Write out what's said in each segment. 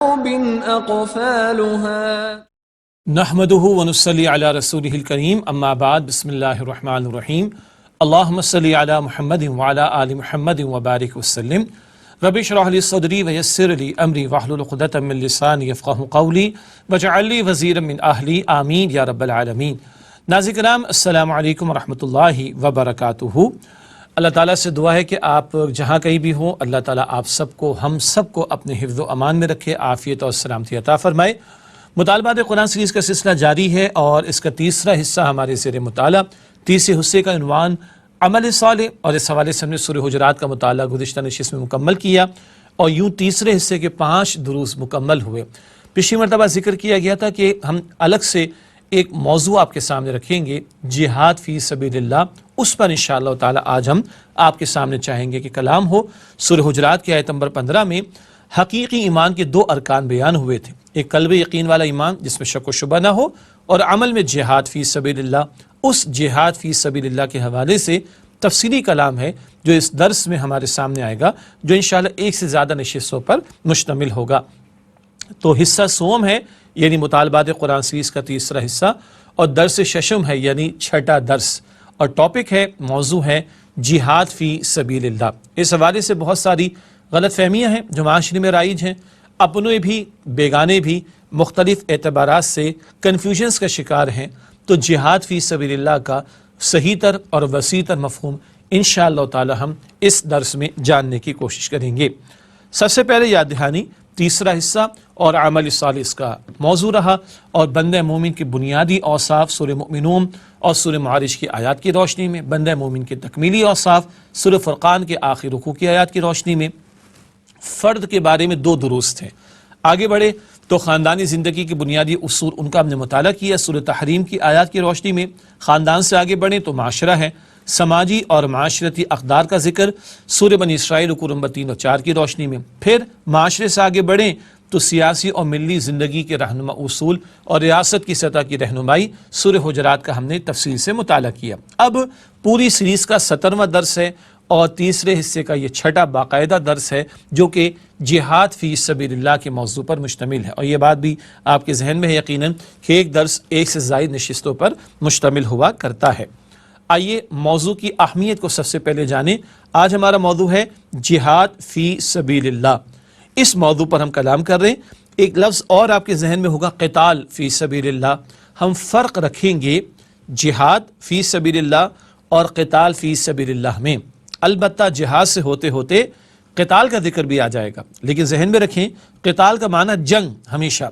أقفالها نحمده ونصلي على رسوله الكريم اما بعد بسم الله الرحمن الرحيم اللهم صل على محمد وعلى آل محمد وبارك وسلم رب اشرح لي صدري ويسر لي امري واحلل عقدة من لساني يفقهوا قولي واجعل لي وزيرا من اهلي آمین یا رب العالمین۔ ناظرین کرام السلام علیکم ورحمۃ اللہ وبرکاتہ۔ اللہ تعالیٰ سے دعا ہے کہ آپ جہاں کہیں بھی ہوں اللہ تعالیٰ آپ سب کو ہم سب کو اپنے حفظ و امان میں رکھے، عافیت اور سلامتی عطا فرمائے۔ مطالبات قرآن سیریز کا سلسلہ جاری ہے اور اس کا تیسرا حصہ ہمارے زیر مطالعہ، تیسرے حصے کا عنوان عمل صالح، اور اس حوالے سے ہم نے سورہ حجرات کا مطالعہ گزشتہ نشست میں مکمل کیا اور یوں تیسرے حصے کے 5 دروس مکمل ہوئے۔ پچھلی مرتبہ ذکر کیا گیا تھا کہ ہم الگ سے ایک موضوع آپ کے سامنے رکھیں گے، جہاد فی سبیل اللہ، اس پر انشاءاللہ تعالی آج ہم آپ کے سامنے چاہیں گے کہ کلام ہو۔ سورہ حجرات کی آیت نمبر 15 میں حقیقی ایمان کے 2 ارکان بیان ہوئے تھے، ایک قلب یقین والا ایمان جس میں شک و شبہ نہ ہو، اور عمل میں جہاد فی سبیل اللہ۔ اس جہاد فی سبیل اللہ کے حوالے سے تفصیلی کلام ہے جو اس درس میں ہمارے سامنے آئے گا، جو انشاءاللہ ایک سے زیادہ نشستوں پر مشتمل ہوگا۔ تو حصہ سوم ہے یعنی مطالبات قرآن سیریز کا تیسرا حصہ، اور درس ششم ہے یعنی 6واں درس، اور ٹاپک ہے، موضوع ہے جہاد فی سبیل اللہ۔ اس حوالے سے بہت ساری غلط فہمیاں ہیں جو معاشرے میں رائج ہیں، اپنے بھی بیگانے بھی مختلف اعتبارات سے کنفیوژنس کا شکار ہیں۔ تو جہاد فی سبیل اللہ کا صحیح تر اور وسیع تر مفہوم انشاءاللہ تعالی ہم اس درس میں جاننے کی کوشش کریں گے۔ سب سے پہلے یاد دہانی، تیسرا حصہ اور عمل صالح اس کا موضوع رہا، اور بندہ مومن کی بنیادی اوصاف سورہ مؤمنون اور سورہ معارج کی آیات کی روشنی میں، بندہ مومن کے تکمیلی اوصاف سورہ فرقان کے آخر رکوع کی آیات کی روشنی میں، فرد کے بارے میں 2 دروس تھے۔ آگے بڑھے تو خاندانی زندگی کے بنیادی اصول ان کا ہم نے مطالعہ کیا سورہ تحریم کی آیات کی روشنی میں۔ خاندان سے آگے بڑھیں تو معاشرہ ہے، سماجی اور معاشرتی اقدار کا ذکر سورہ بنی اسرائیل رکوع نمبر 3 اور 4 کی روشنی میں۔ پھر معاشرے سے آگے بڑھیں تو سیاسی اور ملی زندگی کے رہنما اصول اور ریاست کی سطح کی رہنمائی سورہ حجرات کا ہم نے تفصیل سے مطالعہ کیا۔ اب پوری سیریز کا 17واں درس ہے اور تیسرے حصے کا یہ 6واں باقاعدہ درس ہے جو کہ جہاد فی سبیل اللہ کے موضوع پر مشتمل ہے، اور یہ بات بھی آپ کے ذہن میں ہے یقیناً کہ ایک درس ایک سے زائد نشستوں پر مشتمل ہوا کرتا ہے۔ آئیے موضوع کی اہمیت کو سب سے پہلے جانیں۔ آج ہمارا موضوع ہے جہاد فی سبیل اللہ۔ اس موضوع پر ہم کلام کر رہے ہیں۔ ایک لفظ اور آپ کے ذہن میں ہوگا، قتال فی سبیل اللہ۔ ہم فرق رکھیں گے جہاد فی سبیل اللہ اور قتال فی سبیل اللہ میں۔ البتہ جہاد سے ہوتے ہوتے قتال کا ذکر بھی آ جائے گا، لیکن ذہن میں رکھیں قتال کا معنی جنگ ہمیشہ،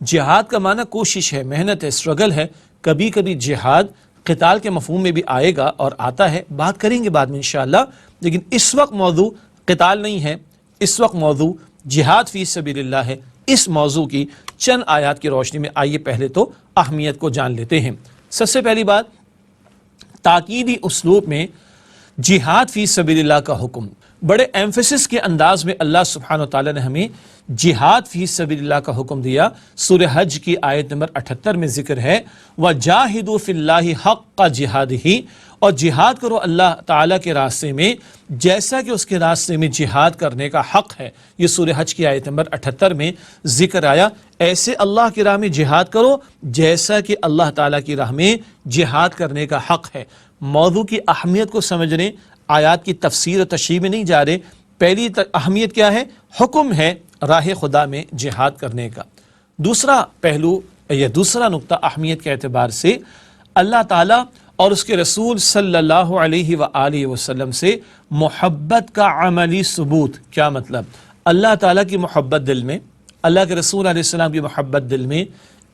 جہاد کا معنی کوشش ہے، محنت ہے، اسٹرگل ہے۔ کبھی کبھی جہاد قتال کے مفہوم میں بھی آئے گا اور آتا ہے، بات کریں گے بعد میں انشاءاللہ، لیکن اس وقت موضوع قتال نہیں ہے، اس وقت موضوع جہاد فی سبیل اللہ ہے۔ اس موضوع کی چند آیات کی روشنی میں آئیے پہلے تو اہمیت کو جان لیتے ہیں۔ سب سے پہلی بات، تاکیدی اسلوب میں جہاد فی سبیل اللہ کا حکم، بڑے ایمفیسس کے انداز میں اللہ سبحانہ وتعالی نے ہمیں جہاد فی سبیل اللہ کا حکم دیا۔ سورہ حج کی آیت نمبر 78 میں ذکر ہے، وَجَاهِدُوا فِي اللَّهِ حَقَّ جِهَادِهِ، اور جہاد کرو اللہ تعالیٰ کے راستے میں جیسا کہ اس کے راستے میں جہاد کرنے کا حق ہے۔ یہ سورہ حج کی آیت نمبر 78 میں ذکر آیا، ایسے اللہ کی راہ میں جہاد کرو جیسا کہ اللہ تعالیٰ کی راہ میں جہاد کرنے کا حق ہے۔ موضوع کی اہمیت کو سمجھنے آیات کی تفسیر و تشریح میں نہیں جا رہے۔ پہلی اہمیت کیا ہے؟ حکم ہے راہ خدا میں جہاد کرنے کا۔ دوسرا پہلو یا دوسرا نقطہ اہمیت کے اعتبار سے، اللہ تعالیٰ اور اس کے رسول صلی اللہ علیہ وآلہ وسلم سے محبت کا عملی ثبوت۔ کیا مطلب؟ اللہ تعالیٰ کی محبت دل میں، اللہ کے رسول علیہ السلام کی محبت دل میں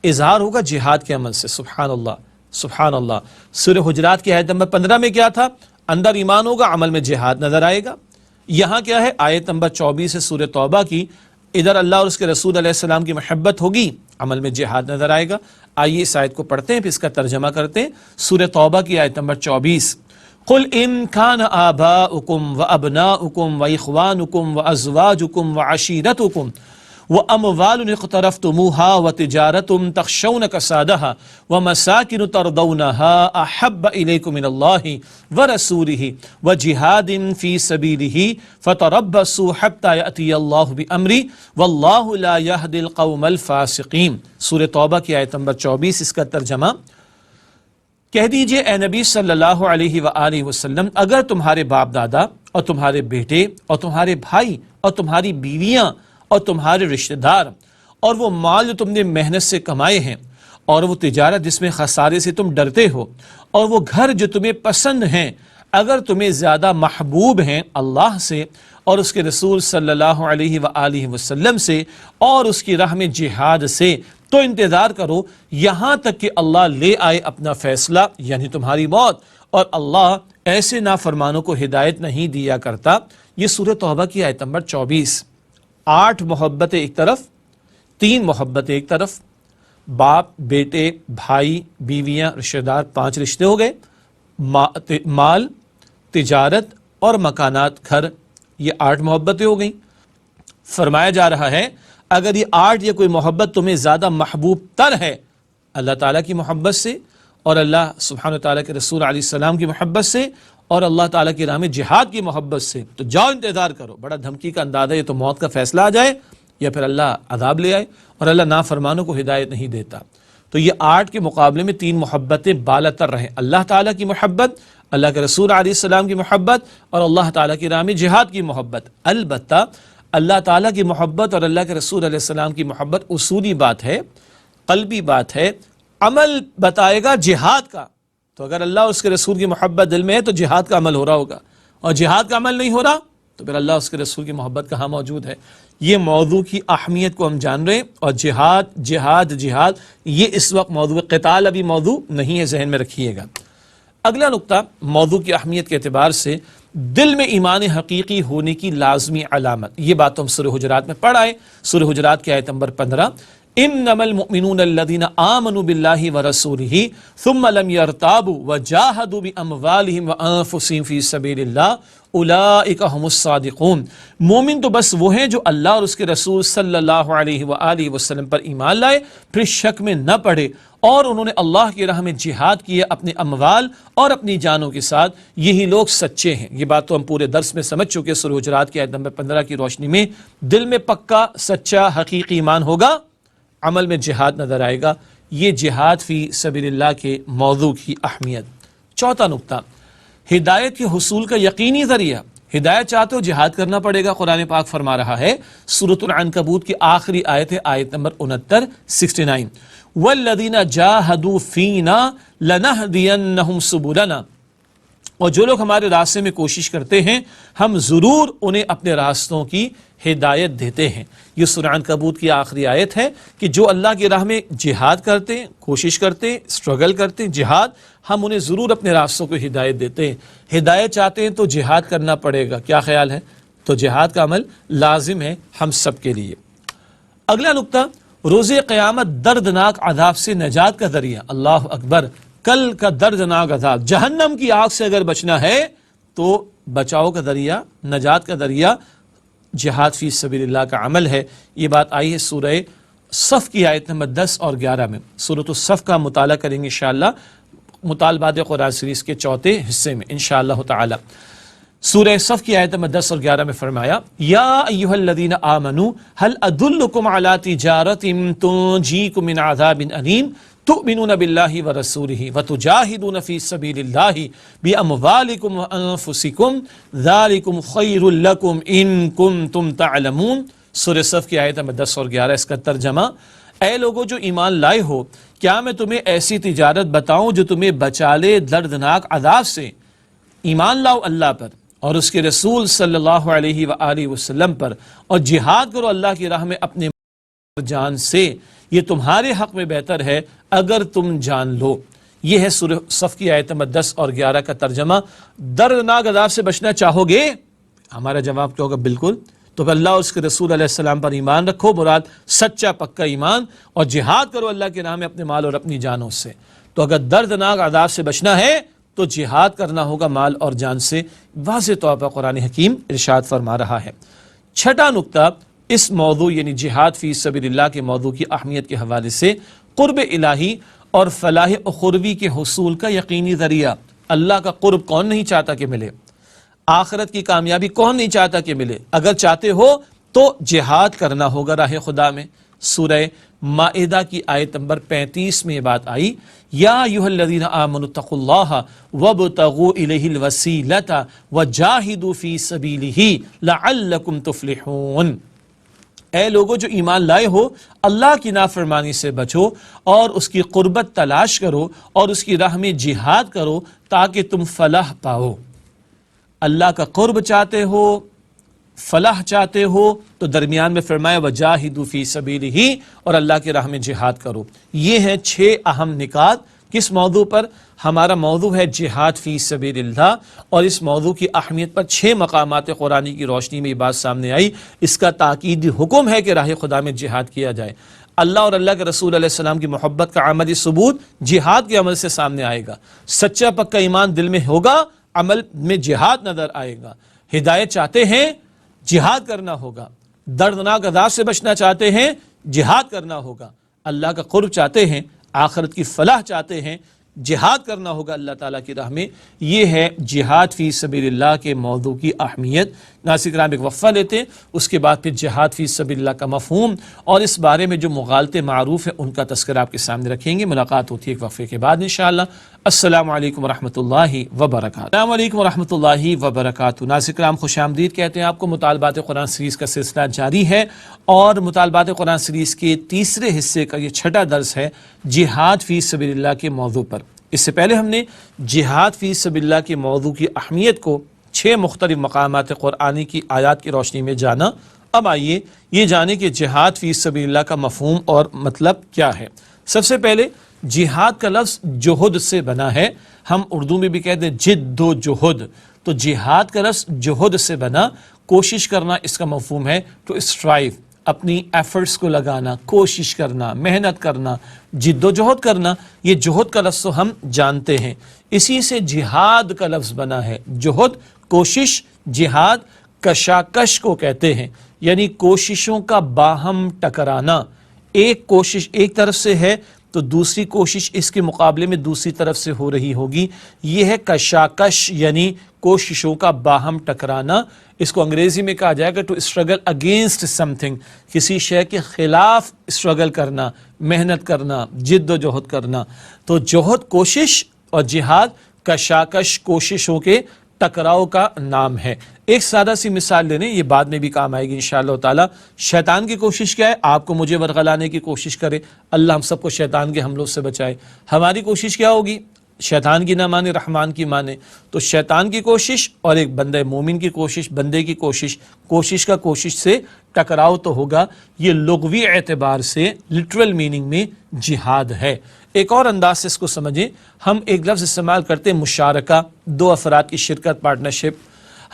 اظہار ہوگا جہاد کے عمل سے۔ سبحان اللہ سبحان اللہ۔ سورہ حجرات کی آیت نمبر 15 میں کیا تھا؟ اندر ایمان ہوگا، عمل میں جہاد نظر آئے گا۔ یہاں کیا ہے؟ آیت نمبر 24 ہے سورہ توبہ کی، ادھر اللہ اور اس کے رسول علیہ السلام کی محبت ہوگی، عمل میں جہاد نظر آئے گا۔ آئیے اس آیت کو پڑھتے ہیں پھر اس کا ترجمہ کرتے ہیں۔ سورہ توبہ کی آیت نمبر 24، قُلْ إِن كَانَ آبَاؤُكُمْ وَأَبْنَاؤُكُمْ وَإِخْوَانُكُمْ وَأَزْوَاجُكُمْ وَعَشِيرَتُكُمْ وَأَمْوَالٌ اقْتَرَفْتُمُوهَا وَتِجَارَةٌ تَخْشَوْنَ كَسَادَهَا وَمَسَاكِنُ تَرْضَوْنَهَا أَحَبَّ إِلَيْكُم مِّنَ اللَّهِ وَرَسُولِهِ وَجِهَادٍ فِي سَبِيلِهِ فَتَرَبَّصُوا حَتَّى يَأْتِيَ اللَّهُ بِأَمْرِهِ وَاللَّهُ لَا يَهْدِي الْقَوْمَ الْفَاسِقِينَ۔ سورہ توبہ کی آیت نمبر 24، اس کا ترجمہ: کہہ دیجئے اے نبی صلی اللہ علیہ وآلہ وسلم، اگر تمہارے باپ دادا اور تمہارے بیٹے اور تمہارے بھائی اور تمہاری بیویاں اور تمہارے رشتہ دار اور وہ مال جو تم نے محنت سے کمائے ہیں اور وہ تجارت جس میں خسارے سے تم ڈرتے ہو اور وہ گھر جو تمہیں پسند ہیں، اگر تمہیں زیادہ محبوب ہیں اللہ سے اور اس کے رسول صلی اللہ علیہ وآلہ وسلم سے اور اس کی راہ میں جہاد سے، تو انتظار کرو یہاں تک کہ اللہ لے آئے اپنا فیصلہ، یعنی تمہاری موت، اور اللہ ایسے نافرمانوں کو ہدایت نہیں دیا کرتا۔ یہ سورہ توبہ کی آیت نمبر 24۔ 8 محبتیں ایک طرف، 3 محبتیں ایک طرف، باپ، بیٹے، بھائی، بیویاں، رشتہ دار، 5 رشتے ہو گئے، مال، تجارت اور مکانات، گھر، یہ 8 محبتیں ہو گئیں۔ فرمایا جا رہا ہے اگر یہ 8 یا کوئی محبت تمہیں زیادہ محبوب تر ہے اللہ تعالیٰ کی محبت سے اور اللہ سبحانہ و تعالیٰ کے رسول علیہ السلام کی محبت سے اور اللہ تعالیٰ کی راہ میں جہاد کی محبت سے، تو جاؤ انتظار کرو۔ بڑا دھمکی کا انداز ہے، یہ تو موت کا فیصلہ آ جائے یا پھر اللہ عذاب لے آئے، اور اللہ نافرمانوں کو ہدایت نہیں دیتا۔ تو یہ 8 کے مقابلے میں 3 محبتیں بالا تر رہیں: اللہ تعالیٰ کی محبت، اللہ کے رسول علیہ السلام کی محبت اور اللہ تعالیٰ کی راہ میں جہاد کی محبت۔ البتہ اللہ تعالیٰ کی محبت اور اللہ کے رسول علیہ السلام کی محبت اصولی بات ہے، قلبی بات ہے، عمل بتائے گا جہاد کا۔ تو اگر اللہ اور اس کے رسول کی محبت دل میں ہے تو جہاد کا عمل ہو رہا ہوگا، اور جہاد کا عمل نہیں ہو رہا تو پھر اللہ اور اس کے رسول کی محبت کہاں موجود ہے؟ یہ موضوع کی اہمیت کو ہم جان رہے ہیں، اور جہاد جہاد جہاد یہ اس وقت موضوع قتال ابھی موضوع نہیں ہے، ذہن میں رکھیے گا۔ اگلا نقطہ موضوع کی اہمیت کے اعتبار سے، دل میں ایمان حقیقی ہونے کی لازمی علامت۔ یہ بات تو ہم سورہ حجرات میں پڑھ آئے، سورہ حجرات کی آیت نمبر 15، انما المؤمنون الذين آمنوا بالله ورسوله ثم لم يرتابوا وجاهدوا باموالهم وانفسهم في سبيل الله اولئك هم الصادقون۔ مومن تو بس وہ ہیں جو اللہ اور اس کے رسول صلی اللہ علیہ وآلہ وسلم پر ایمان لائے، پھر شک میں نہ پڑے اور انہوں نے اللہ کی راہ میں جہاد کیا اپنے اموال اور اپنی جانوں کے ساتھ، یہی لوگ سچے ہیں۔ یہ بات تو ہم پورے درس میں سمجھ چکے، سورہ حجرات کی آیت نمبر 15 کی روشنی میں دل میں پکا سچا حقیقی ایمان ہوگا، عمل میں جہاد نظر آئے گا۔ یہ جہاد فی سبیل اللہ کے موضوع کی اہمیت۔ چوتھا نقطہ، ہدایت کے حصول کا یقینی ذریعہ۔ ہدایت چاہتے ہو جہاد کرنا پڑے گا۔ قرآن پاک فرما رہا ہے، سورۃ العنکبوت کی آخری آیت ہے، آیت نمبر 69 69، والذین جاہدوا فینا لنہدینہم سبلنا، اور جو لوگ ہمارے راستے میں کوشش کرتے ہیں ہم ضرور انہیں اپنے راستوں کی ہدایت دیتے ہیں۔ یہ سورہ عنکبوت کی آخری آیت ہے کہ جو اللہ کی راہ میں جہاد کرتے ہیں، کوشش کرتے ہیں، اسٹرگل کرتے ہیں، جہاد، ہم انہیں ضرور اپنے راستوں کو ہدایت دیتے ہیں۔ ہدایت چاہتے ہیں تو جہاد کرنا پڑے گا۔ کیا خیال ہے؟ تو جہاد کا عمل لازم ہے ہم سب کے لیے۔ اگلا نقطہ، روز قیامت دردناک عذاب سے نجات کا ذریعہ۔ اللہ اکبر، کل کا دردناک عذاب، جہنم کی آگ سے اگر بچنا ہے تو بچاؤ کا ذریعہ، نجات کا ذریعہ جہاد فی سبیل اللہ کا عمل ہے۔ یہ بات آئی ہے سورہ صف کی آیت نمبر 10 اور 11 میں۔ سورۃ الصف کا مطالعہ کریں گے انشاءاللہ مطالبات قرآن سیریز کے چوتھے حصے میں انشاءاللہ تعالی۔ سورہ صف کی آیت نمبر 10 اور 11 میں فرمایا، یا ایھا الذین آمنوا هل ادلکم علی تجارۃ تنجیکم من عذاب علیم تؤمنون باللہ ورسولہ وتجاہدون فی سبیل اللہ باموالکم وانفسکم ذالکم خیر لکم ان کنتم تعلمون۔ سورہ صف کی آیت نمبر 10 اور 11، اس کا ترجمہ، اے لوگو جو ایمان لائے ہو، کیا میں تمہیں ایسی تجارت بتاؤں جو تمہیں بچا لے دردناک عذاب سے؟ ایمان لاؤ اللہ پر اور اس کے رسول صلی اللہ علیہ وآلہ وسلم پر، اور جہاد کرو اللہ کی راہ میں اپنے جان سے، یہ تمہارے حق میں بہتر ہے اگر تم جان لو۔ یہ ہے سورہ صف کی آیت نمبر 10 اور 11 کا ترجمہ۔ دردناک عذاب سے بچنا چاہو گے؟ ہمارا جواب کیا ہوگا؟ بالکل۔ تو پھر اللہ اور اس کے رسول علیہ السلام پر ایمان رکھو، مراد سچا پکا ایمان، اور جہاد کرو اللہ کے نام میں اپنے مال اور اپنی جانوں سے۔ تو اگر دردناک عذاب سے بچنا ہے تو جہاد کرنا ہوگا مال اور جان سے، واضح طور پر قرآن حکیم ارشاد فرما رہا ہے۔ چھٹا نقطہ، اس موضوع یعنی جہاد فی سبیل اللہ کے موضوع کی اہمیت کے حوالے سے قرب الہی اور فلاح اخروی کے حصول کا یقینی ذریعہ. اللہ کا قرب کون نہیں چاہتا کہ ملے؟ آخرت کی کامیابی کون نہیں چاہتا کہ ملے؟ اگر چاہتے ہو تو جہاد کرنا ہوگا راہ خدا میں. سورہ مائدہ کی آیت نمبر 35 میں یہ بات آئی، یا ایھا الذین آمنوا اتقوا اللہ وابتغوا الیہ الوسیلۃ وجاہدوا فی سبیلہ لعلکم تفلحون. اے لوگو جو ایمان لائے ہو، اللہ کی نافرمانی سے بچو اور اس کی قربت تلاش کرو اور اس کی راہ میں جہاد کرو تاکہ تم فلاح پاؤ. اللہ کا قرب چاہتے ہو، فلاح چاہتے ہو تو درمیان میں فرمایا وجاہدوا فی سبیلہ، اور اللہ کی راہ میں جہاد کرو. یہ ہیں 6 اہم نکات. کس موضوع پر؟ ہمارا موضوع ہے جہاد فی سبیل اللہ، اور اس موضوع کی اہمیت پر 6 مقامات قرآنی کی روشنی میں یہ بات سامنے آئی. اس کا تاکیدی حکم ہے کہ راہ خدا میں جہاد کیا جائے. اللہ اور اللہ کے رسول علیہ السلام کی محبت کا عملی ثبوت جہاد کے عمل سے سامنے آئے گا. سچا پکا ایمان دل میں ہوگا، عمل میں جہاد نظر آئے گا. ہدایت چاہتے ہیں، جہاد کرنا ہوگا. دردناک عذاب سے بچنا چاہتے ہیں، جہاد کرنا ہوگا. اللہ کا قرب چاہتے ہیں، آخرت کی فلاح چاہتے ہیں، جہاد کرنا ہوگا اللہ تعالیٰ کی راہ میں. یہ ہے جہاد فی سبیل اللہ کے موضوع کی اہمیت. ناصر کرام ایک وقفہ لیتے ہیں، اس کے بعد پھر جہاد فی سبیل اللہ کا مفہوم اور اس بارے میں جو مغالطے معروف ہیں ان کا تذکرہ آپ کے سامنے رکھیں گے. ملاقات ہوتی ہے ایک وقفے کے بعد انشاءاللہ. السلام علیکم ورحمۃ اللہ وبرکاتہ. السلام علیکم ورحمۃ اللہ وبرکاتہ. ناصر کرام خوش آمدید کہتے ہیں آپ کو. مطالبات قرآن سیریز کا سلسلہ جاری ہے اور مطالبات قرآن سیریز کے تیسرے حصے کا یہ 6واں درس ہے جہاد فی سبیل اللہ کے موضوع پر. اس سے پہلے ہم نے جہاد فی سبیل اللہ کے موضوع کی اہمیت کو 6 مختلف مقامات قرآنی کی آیات کی روشنی میں جانا. اب آئیے یہ جانیں کہ جہاد فی سبیل اللہ کا مفہوم اور مطلب کیا ہے. سب سے پہلے جہاد کا لفظ جہد سے بنا ہے. ہم اردو میں بھی کہتے ہیں جد و جہد، تو جہاد کا لفظ جہد سے بنا. کوشش کرنا اس کا مفہوم ہے، ٹو اسٹرائیو، اپنی ایفرٹس کو لگانا، کوشش کرنا، محنت کرنا، جد و جہد کرنا. یہ جہد کا لفظ ہم جانتے ہیں. اسی سے جہاد کا لفظ بنا ہے. جہد کوشش، جہاد کشاکش کو کہتے ہیں، یعنی کوششوں کا باہم ٹکرانا. ایک کوشش ایک طرف سے ہے تو دوسری کوشش اس کے مقابلے میں دوسری طرف سے ہو رہی ہوگی. یہ ہے کشاکش، یعنی کوششوں کا باہم ٹکرانا. اس کو انگریزی میں کہا جائے گا to struggle against something, کسی شے کے خلاف اسٹرگل کرنا، محنت کرنا، جد و جہد کرنا. تو جہد کوشش اور جہاد کشاکش کوششوں کے ٹکراؤ کا نام ہے. ایک سادہ سی مثال لے لیں، یہ بعد میں بھی کام آئے گی انشاءاللہ تعالی. شیطان کی کوشش کیا ہے؟ آپ کو مجھے ورغلانے کی کوشش کرے. اللہ ہم سب کو شیطان کے حملوں سے بچائے. ہماری کوشش کیا ہوگی؟ شیطان کی نہ مانے، رحمان کی مانے. تو شیطان کی کوشش اور ایک بندہ مومن کی کوشش، بندے کی کوشش کا کوشش سے ٹکراؤ تو ہوگا. یہ لغوی اعتبار سے لٹرل میننگ میں جہاد ہے. ایک اور انداز سے اس کو سمجھیں. ہم ایک لفظ استعمال کرتے ہیں مشارکہ، 2 افراد کی شرکت، پارٹنرشپ.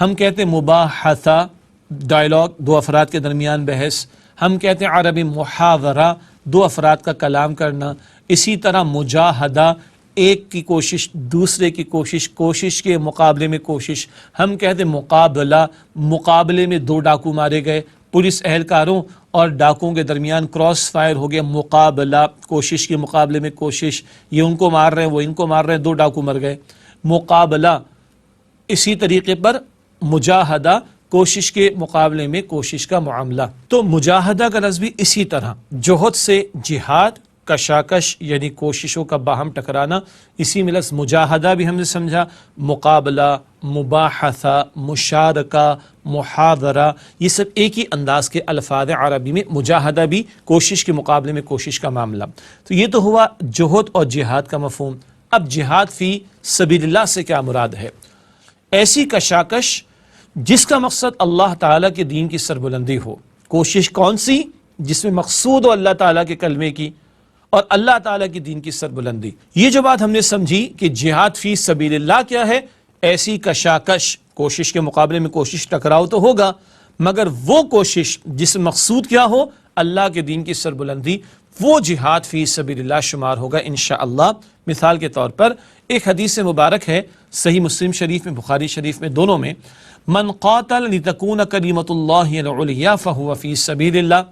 ہم کہتے ہیں مباحثہ، ڈائلاگ، 2 افراد کے درمیان بحث. ہم کہتے ہیں عربی محاورہ، 2 افراد کا کلام کرنا. اسی طرح مجاہدہ، ایک کی کوشش دوسرے کی کوشش کے مقابلے میں کوشش. ہم کہتے ہیں مقابلہ، مقابلے میں 2 ڈاکو مارے گئے، پولیس اہلکاروں اور ڈاکوؤں کے درمیان کراس فائر ہو گیا. مقابلہ، کوشش کے مقابلے میں کوشش. یہ ان کو مار رہے ہیں، وہ ان کو مار رہے ہیں، 2 ڈاکو مر گئے. مقابلہ. اسی طریقے پر مجاہدہ، کوشش کے مقابلے میں کوشش کا معاملہ. تو مجاہدہ کا لفظ بھی اسی طرح جہد سے جہاد، کشاکش یعنی کوششوں کا باہم ٹکرانا. اسی میں لفظ مجاہدہ بھی ہم نے سمجھا، مقابلہ، مباحثہ، مشارکہ، محاورہ، یہ سب ایک ہی انداز کے الفاظ ہیں عربی میں. مجاہدہ بھی کوشش کے مقابلے میں کوشش کا معاملہ. تو یہ تو ہوا جہد اور جہاد کا مفہوم. اب جہاد فی سبیل اللہ سے کیا مراد ہے؟ ایسی کشاکش جس کا مقصد اللہ تعالیٰ کے دین کی سربلندی ہو. کوشش کون سی؟ جس میں مقصود ہو اللہ تعالیٰ کے کلمے کی اور اللہ تعالیٰ کی دین کی سربلندی. یہ جو بات ہم نے سمجھی کہ جہاد فی سبیل اللہ کیا ہے، ایسی کشاکش، کوشش کے مقابلے میں کوشش، ٹکراؤ تو ہوگا، مگر وہ کوشش جس میں مقصود کیا ہو، اللہ کے دین کی سربلندی. وہ جہاد فی سبیل اللہ شمار ہوگا انشاءاللہ۔ مثال کے طور پر ایک حدیث مبارک ہے صحیح مسلم شریف میں، بخاری شریف میں، دونوں میں، من قاتل لتکون کلمۃ اللہ العلیٰ فہو فی سبیل اللہ۔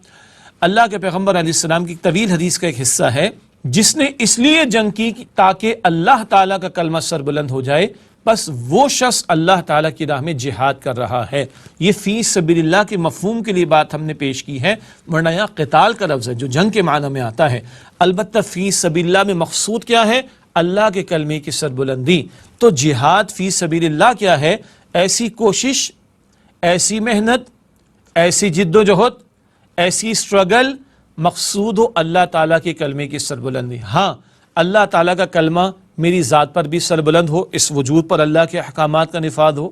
اللہ کے پیغمبر علیہ السلام کی طویل حدیث کا ایک حصہ ہے، جس نے اس لیے جنگ کی تاکہ اللہ تعالیٰ کا کلمہ سربلند ہو جائے، بس وہ شخص اللہ تعالیٰ کی راہ میں جہاد کر رہا ہے۔ یہ فی سبیل اللہ کے مفہوم کے لیے بات ہم نے پیش کی ہے، ورنہ یہاں قتال کا لفظ ہے جو جنگ کے معنی میں آتا ہے۔ البتہ فی سبیل اللہ میں مقصود کیا ہے؟ اللہ کے کلمے کی سربلندی۔ تو جہاد فی سبیل اللہ کیا ہے؟ ایسی کوشش، ایسی محنت، ایسی جد و جہد، ایسی اسٹرگل، مقصود ہو اللہ تعالیٰ کے کلمے کی سربلندی۔ ہاں، اللہ تعالیٰ کا کلمہ میری ذات پر بھی سربلند ہو، اس وجود پر اللہ کے احکامات کا نفاذ ہو،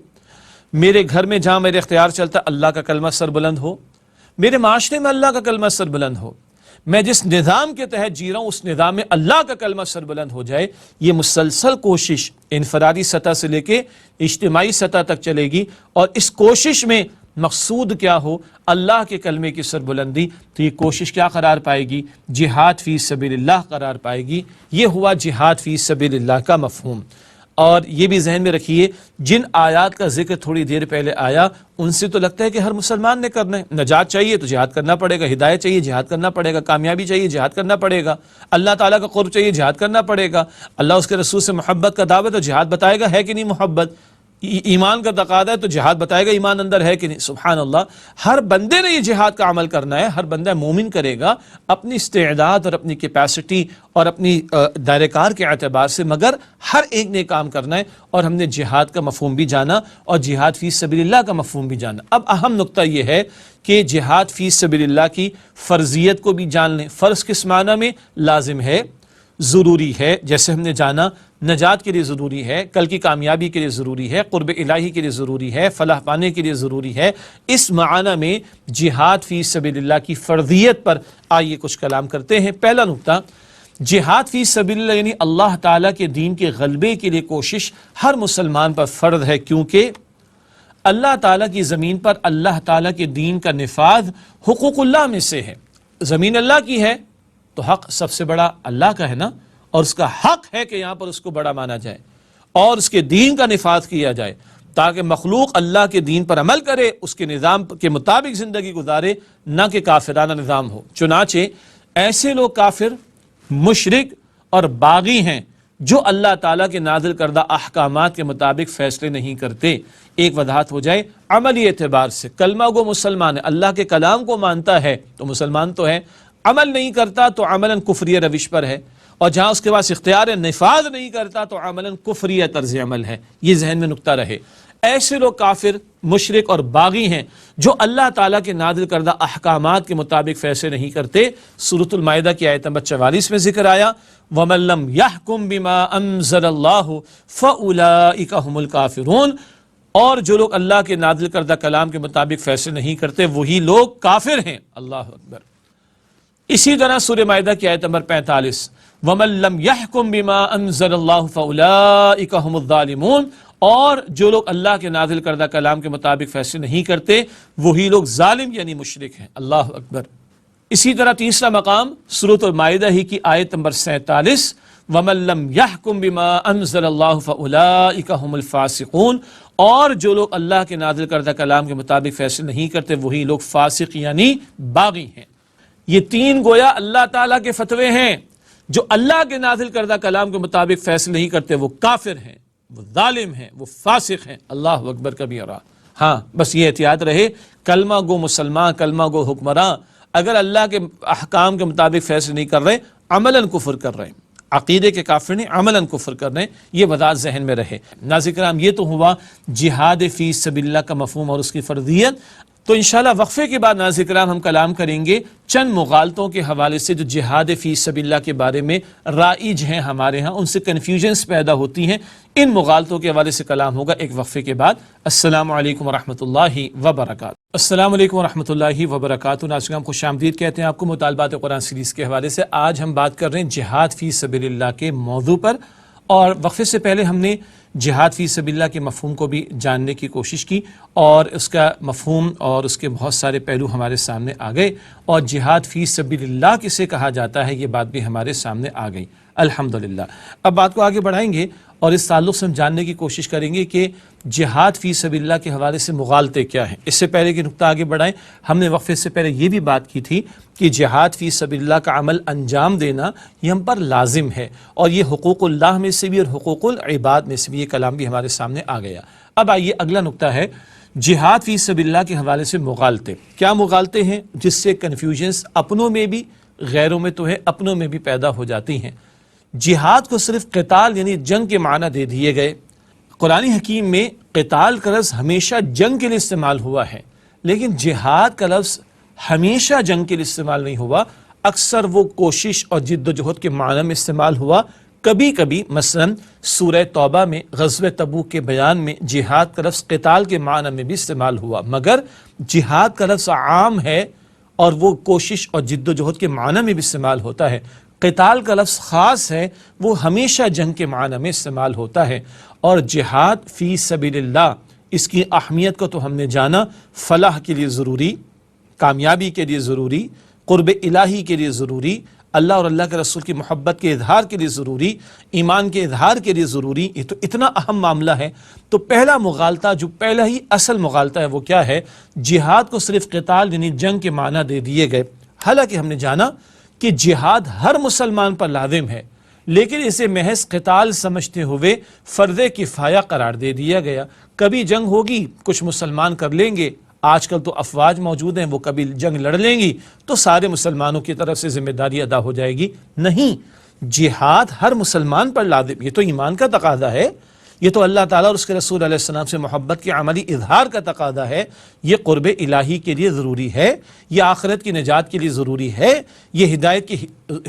میرے گھر میں جہاں میرے اختیار چلتا اللہ کا کلمہ سربلند ہو، میرے معاشرے میں اللہ کا کلمہ سربلند ہو، میں جس نظام کے تحت جی رہا ہوں اس نظام میں اللہ کا کلمہ سربلند ہو جائے۔ یہ مسلسل کوشش انفرادی سطح سے لے کے اجتماعی سطح تک چلے گی، اور اس کوشش میں مقصود کیا ہو؟ اللہ کے کلمے کی سربلندی۔ تو یہ کوشش کیا قرار پائے گی؟ جہاد فی سبیل اللہ قرار پائے گی۔ یہ ہوا جہاد فی سبیل اللہ کا مفہوم۔ اور یہ بھی ذہن میں رکھیے، جن آیات کا ذکر تھوڑی دیر پہلے آیا ان سے تو لگتا ہے کہ ہر مسلمان نے کرنا ہے۔ نجات چاہیے تو جہاد کرنا پڑے گا، ہدایت چاہیے جہاد کرنا پڑے گا، کامیابی چاہیے جہاد کرنا پڑے گا، اللہ تعالیٰ کا قرب چاہیے جہاد کرنا پڑے گا، اللہ اس کے رسول سے محبت کا دعوت تو جہاد بتائے گا ہے کہ نہیں محبت، ایمان کا تقاضا ہے تو جہاد بتائے گا ایمان اندر ہے کہ نہیں۔ سبحان اللہ، ہر بندے نے یہ جہاد کا عمل کرنا ہے، ہر بندہ مومن کرے گا اپنی استعداد اور اپنی کیپیسٹی اور اپنی دائرہ کار کے اعتبار سے، مگر ہر ایک نے کام کرنا ہے۔ اور ہم نے جہاد کا مفہوم بھی جانا اور جہاد فی سبیل اللہ کا مفہوم بھی جانا۔ اب اہم نقطہ یہ ہے کہ جہاد فی سبیل اللہ کی فرضیت کو بھی جان لیں۔ فرض کس معنی میں؟ لازم ہے، ضروری ہے، جیسے ہم نے جانا نجات کے لیے ضروری ہے، کل کی کامیابی کے لیے ضروری ہے، قرب الہی کے لیے ضروری ہے، فلاح پانے کے لیے ضروری ہے۔ اس معنی میں جہاد فی سبیل اللہ کی فرضیت پر آئیے کچھ کلام کرتے ہیں۔ پہلا نقطہ، جہاد فی سبیل اللہ یعنی اللہ تعالیٰ کے دین کے غلبے کے لیے کوشش ہر مسلمان پر فرض ہے، کیونکہ اللہ تعالیٰ کی زمین پر اللہ تعالیٰ کے دین کا نفاذ حقوق اللہ میں سے ہے۔ زمین اللہ کی ہے تو حق سب سے بڑا اللہ کا ہے نا، اور اس کا حق ہے کہ یہاں پر اس کو بڑا مانا جائے اور اس کے دین کا نفاذ کیا جائے، تاکہ مخلوق اللہ کے دین پر عمل کرے، اس کے نظام کے مطابق زندگی گزارے، نہ کہ کافرانہ نظام ہو۔ چنانچہ ایسے لوگ کافر، مشرک اور باغی ہیں جو اللہ تعالیٰ کے نازل کردہ احکامات کے مطابق فیصلے نہیں کرتے۔ ایک وضاحت ہو جائے، عملی اعتبار سے کلمہ گو مسلمان ہے، اللہ کے کلام کو مانتا ہے تو مسلمان تو ہے، عمل نہیں کرتا تو عملاً کفری روش پر ہے، اور جہاں اس کے پاس اختیار نفاذ نہیں کرتا تو عملاً کفری طرز عمل ہے۔ یہ ذہن میں نقطہ رہے۔ ایسے لوگ کافر، مشرک اور باغی ہیں جو اللہ تعالیٰ کے نازل کردہ احکامات کے مطابق فیصلے نہیں کرتے۔ سورۃ المائدہ کی آیت نمبر 44 میں ذکر آیا، وَمَن لَّمْ يَحْكُم بِمَا أَنزَلَ اللَّهُ فَأُولَٰئِكَ هُمُ الْكَافِرُونَ، اور جو لوگ اللہ کے نازل کردہ کلام کے مطابق فیصلے نہیں کرتے وہی لوگ کافر ہیں۔ اللہ اکبر۔ اسی طرح سورہ مائدہ کی آیت نمبر 45، وَمَن لَّمْ يَحْكُم بِمَا أَنزَلَ اللَّهُ فَأُولَٰئِكَ هُمُ الظَّالِمُونَ، اور جو لوگ اللہ کے نازل کردہ کلام کے مطابق فیصلے نہیں کرتے وہی لوگ ظالم یعنی مشرک ہیں۔ اللہ اکبر۔ اسی طرح تیسرا مقام سورۃ المائدہ ہی کی آیت نمبر 47، وَمَن لَّمْ يَحْكُم بِمَا أَنزَلَ اللَّهُ فَأُولَٰئِكَ هُمُ الْفَاسِقُونَ، اور جو لوگ اللہ کے نازل کردہ کلام کے مطابق فیصلے نہیں کرتے وہی لوگ فاسق یعنی باغی ہیں۔ یہ تین گویا اللہ تعالیٰ کے فتوے ہیں۔ جو اللہ کے نازل کردہ کلام کے مطابق فیصلے نہیں کرتے وہ کافر ہیں، وہ ظالم ہیں، وہ فاسق ہیں۔ اللہ اکبر کبیرہ۔ ہاں بس یہ احتیاط رہے، کلمہ گو مسلمان، کلمہ گو حکمراں اگر اللہ کے احکام کے مطابق فیصلے نہیں کر رہے، عملاً کفر کر رہے ہیں، عقیدے کے کافر نہیں، عملاً کفر کر رہے ہیں۔ یہ وضاحت ذہن میں رہے۔ ناظرین کرام، یہ تو ہوا جہاد فی سبیل اللہ کا مفہوم اور اس کی فرضیت۔ تو انشاءاللہ وقفے کے بعد ناظرین کرام ہم کلام کریں گے چند مغالطوں کے حوالے سے جو جہاد فی سبیل اللہ کے بارے میں رائج ہیں ہمارے ہاں، ان سے کنفیوژنز پیدا ہوتی ہیں۔ ان مغالطوں کے حوالے سے کلام ہوگا ایک وقفے کے بعد۔ السلام علیکم ورحمۃ اللہ وبرکاتہ۔ السلام علیکم ورحمۃ اللہ وبرکاتہ۔ ناظرین کرام خوش آمدید کہتے ہیں آپ کو مطالبات قرآن سیریز کے حوالے سے۔ آج ہم بات کر رہے ہیں جہاد فی سبیل اللہ کے موضوع پر، اور وقفے سے پہلے ہم نے جہاد فی سبیل اللہ کے مفہوم کو بھی جاننے کی کوشش کی اور اس کا مفہوم اور اس کے بہت سارے پہلو ہمارے سامنے آ گئے، اور جہاد فی سبیل اللہ کسے کہا جاتا ہے یہ بات بھی ہمارے سامنے آ گئی الحمدللہ۔ اب بات کو آگے بڑھائیں گے اور اس تعلق سے ہم جاننے کی کوشش کریں گے کہ جہاد فی سبیل اللہ کے حوالے سے مغالطے کیا ہیں۔ اس سے پہلے کہ نقطہ آگے بڑھائیں، ہم نے وقفے سے پہلے یہ بھی بات کی تھی کہ جہاد فی سبیل اللہ کا عمل انجام دینا یہ ہم پر لازم ہے، اور یہ حقوق اللہ میں سے بھی اور حقوق العباد میں سے بھی، یہ کلام بھی ہمارے سامنے آ گیا۔ اب آئیے اگلا نقطہ ہے جہاد فی سبیل اللہ کے حوالے سے مغالطے۔ کیا مغالطے ہیں جس سے کنفیوژنس اپنوں میں بھی غیروں میں تو ہے، اپنوں میں بھی پیدا ہو جاتی ہیں؟ جہاد کو صرف قتال یعنی جنگ کے معنی دے دیے گئے۔ قرآن حکیم میں قتال کا لفظ ہمیشہ جنگ کے لیے استعمال ہوا ہے، لیکن جہاد کا لفظ ہمیشہ جنگ کے لیے استعمال نہیں ہوا، اکثر وہ کوشش اور جد و جہد کے معنی میں استعمال ہوا۔ کبھی کبھی مثلا سورہ توبہ میں غزوہ تبوک کے بیان میں جہاد کا لفظ قتال کے معنی میں بھی استعمال ہوا، مگر جہاد کا لفظ عام ہے اور وہ کوشش اور جد و جہد کے معنی میں بھی استعمال ہوتا ہے۔ قتال کا لفظ خاص ہے، وہ ہمیشہ جنگ کے معنی میں استعمال ہوتا ہے۔ اور جہاد فی سبیل اللہ، اس کی اہمیت کو تو ہم نے جانا، فلاح کے لیے ضروری، کامیابی کے لیے ضروری، قرب الہی کے لیے ضروری، اللہ اور اللہ کے رسول کی محبت کے اظہار کے لیے ضروری، ایمان کے اظہار کے لیے ضروری، یہ تو اتنا اہم معاملہ ہے۔ تو پہلا مغالطہ، جو پہلا ہی اصل مغالطہ ہے، وہ کیا ہے؟ جہاد کو صرف قتال یعنی جنگ کے معنی دے دیے گئے، حالانکہ ہم نے جانا کہ جہاد ہر مسلمان پر لازم ہے، لیکن اسے محض قتال سمجھتے ہوئے فرض کفایہ قرار دے دیا گیا۔ کبھی جنگ ہوگی، کچھ مسلمان کر لیں گے، آج کل تو افواج موجود ہیں، وہ کبھی جنگ لڑ لیں گی تو سارے مسلمانوں کی طرف سے ذمہ داری ادا ہو جائے گی۔ نہیں، جہاد ہر مسلمان پر لازم، یہ تو ایمان کا تقاضا ہے، یہ تو اللہ تعالیٰ اور اس کے رسول علیہ السلام سے محبت کے عملی اظہار کا تقاضا ہے، یہ قرب الہی کے لیے ضروری ہے، یہ آخرت کی نجات کے لیے ضروری ہے، یہ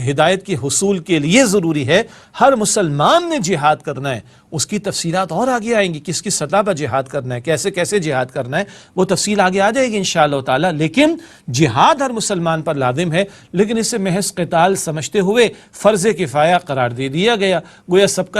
ہدایت کے حصول کے لیے ضروری ہے۔ ہر مسلمان نے جہاد کرنا ہے، اس کی تفصیلات اور آگے آئیں گی، کس کس سطح پر جہاد کرنا ہے، کیسے کیسے جہاد کرنا ہے، وہ تفصیل آگے آ جائے گی انشاءاللہ تعالیٰ۔ لیکن جہاد ہر مسلمان پر لازم ہے، لیکن اسے محض قتال سمجھتے ہوئے فرض کفایہ قرار دے دیا گیا، گویا سب